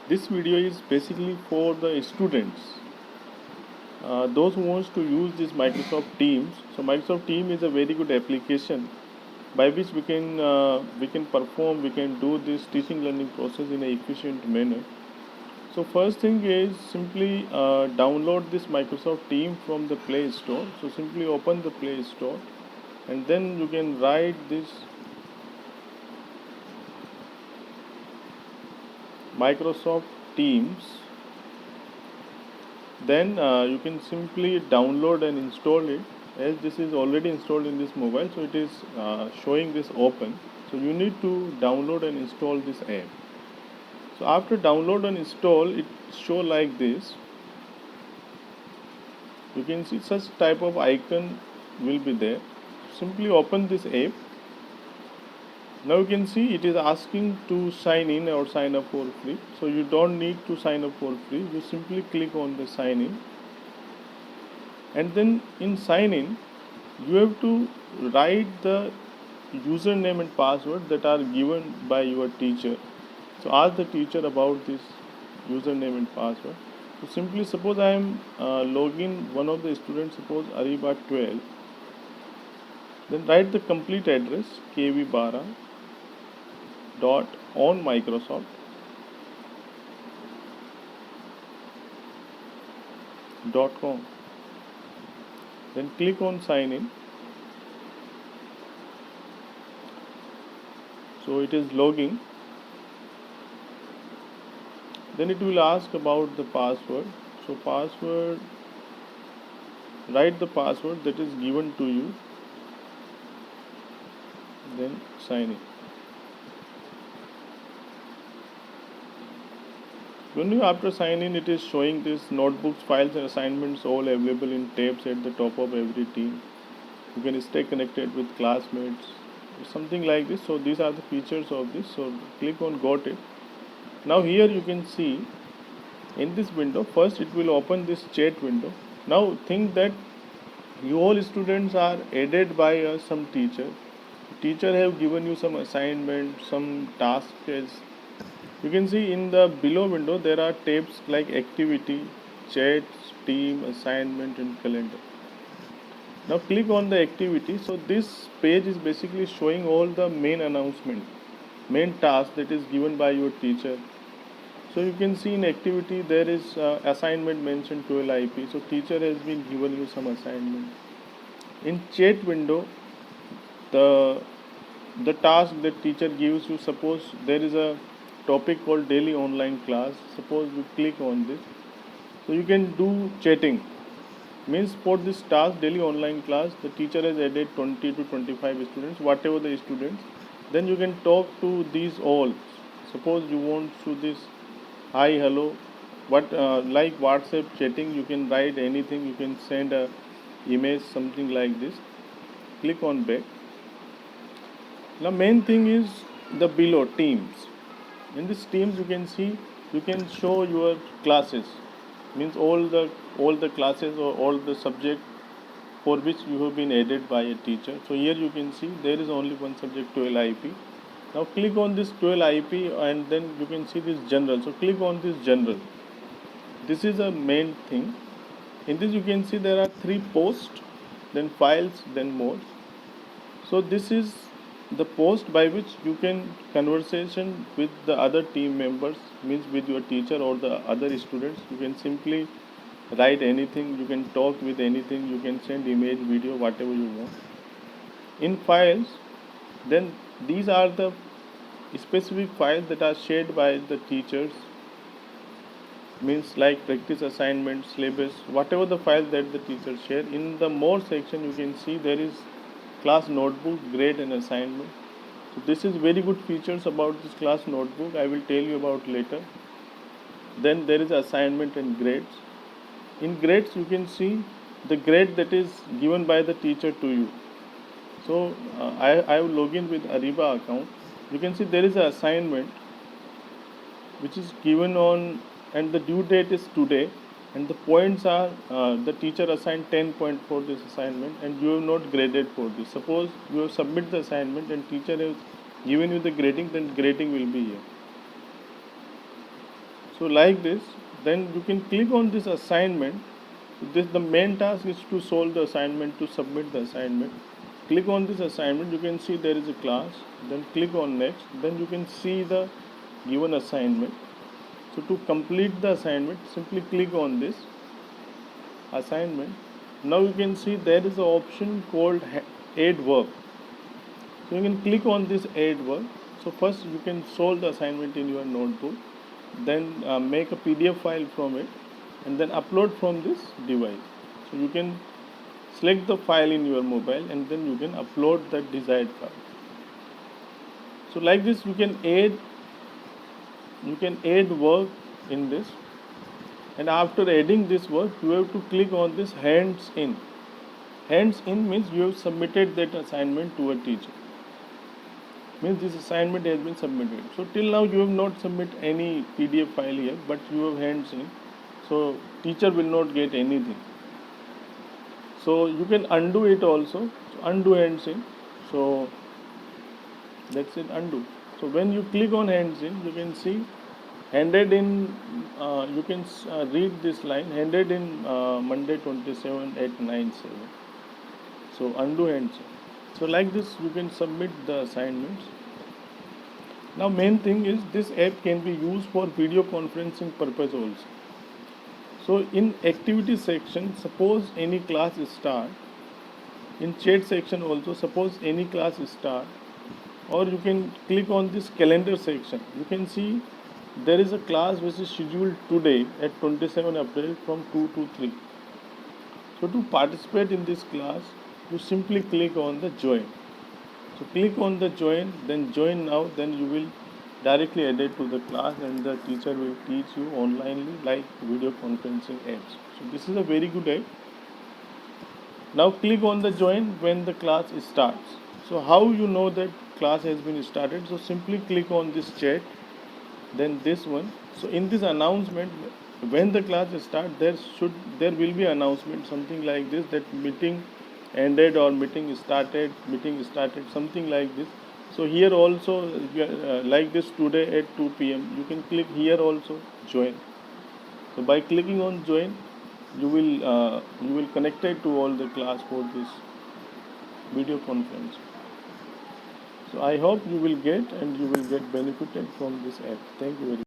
This video is basically for the students, those who wants to use this Microsoft Teams. So Microsoft Team is a very good application by which we can do this teaching learning process in an efficient manner. So first thing is simply download this Microsoft Team from the Play Store. So simply open the Play Store and then you can write this Microsoft Teams. Then you can simply download and install it, as this is already installed in this mobile, so it is showing this open. So you need to download and install this app. So after download and install, it show like this. You can see such type of icon will be there. Simply open this app. Now you can see it is asking to sign in or sign up for free. So you don't need to sign up for free. You simply click on the sign in. And then in sign in, you have to write the username and password that are given by your teacher. So ask the teacher about this username and password. So simply suppose I am login one of the students, suppose Ariba 12. Then write the complete address kvbara dot on Microsoft .com. Then click on sign in. So it is logging. Then it will ask about the password. So password, write the password that is given to you. Then sign in. When you after sign in, it is showing this notebooks, files and assignments all available in tabs at the top of every team. You can stay connected with classmates, something like this. So these are the features of this. So click on got it. Now here you can see in this window, first it will open this chat window. Now think that you all students are aided by some teacher. Teacher have given you some assignment, some tasks. You can see in the below window there are tabs like activity, chat, team, assignment and calendar. Now click on the activity. So this page is basically showing all the main announcement, main task that is given by your teacher. So you can see in activity there is assignment mentioned 12 IP. So teacher has been given you some assignment. In chat window, the task that teacher gives you, suppose there is a topic called daily online class. Suppose you click on this. So you can do chatting. Means for this task daily online class, the teacher has added 20 to 25 students, whatever the students. Then you can talk to these all. Suppose you want to this hi hello, what like WhatsApp chatting, you can write anything, you can send a image, something like this. Click on back. Now main thing is the below teams. In this teams you can see, you can show your classes, means all the classes or all the subject for which you have been aided by a teacher. So here you can see there is only one subject 12 IP. Now click on this 12 IP and then you can see this general. So click on this general. This is a main thing. In this you can see there are 3 posts, then files, then more. So this is the post by which you can conversation with the other team members, means with your teacher or the other students. You can simply write anything, you can talk with anything, you can send image, video, whatever you want. In files, then these are the specific files that are shared by the teachers, means like practice assignment, syllabus, whatever the file that the teachers share. In the more section you can see there is class notebook, grade and assignment. So this is very good features about this class notebook, I will tell you about later. Then there is assignment and grades. In grades you can see the grade that is given by the teacher to you. So I have login with Ariba account. You can see there is an assignment which is given on, and the due date is today, and the points are the teacher assigned 10 point for this assignment and you have not graded for this. Suppose you have submit the assignment and teacher has given you the grading, then grading will be here. So like this, then you can click on this assignment. This the main task is to solve the assignment, to submit the assignment. Click on this assignment, you can see there is a class, then click on next, then you can see the given assignment. So to complete the assignment, simply click on this assignment. Now you can see there is an option called add work. So you can click on this add work. So first you can solve the assignment in your notebook, then make a PDF file from it, and then upload from this device. So you can select the file in your mobile and then you can upload the desired file. So like this you can add work in this, and after adding this work you have to click on this hands in. Hands in means you have submitted that assignment to a teacher. Means this assignment has been submitted. So till now you have not submitted any PDF file here, but you have hands in. So teacher will not get anything. So you can undo it also. So undo hands in. So that's it, undo. So when you click on hands in, you can see handed in. You can read this line, handed in Monday 27 at 9/7. So undo hands in. So like this you can submit the assignments. Now main thing is this app can be used for video conferencing purpose also. So in activity section, suppose any class start. In chat section also, suppose any class start, or you can click on this calendar section. You can see there is a class which is scheduled today at 27 April from 2 to 3. So to participate in this class, you simply click on the join. So click on the join, then join now, then you will directly added to the class and the teacher will teach you onlinely like video conferencing apps. So this is a very good app. Now click on the join when the class starts. So how you know that class has been started? So simply click on this chat, then this one. So in this announcement, when the class starts, there will be announcement something like this, that meeting ended or meeting started, something like this. So here also like this, today at 2 p.m. you can click here also join. So by clicking on join, you will connected to all the class for this video conference. So I hope you will get and you will get benefited from this app. Thank you very much.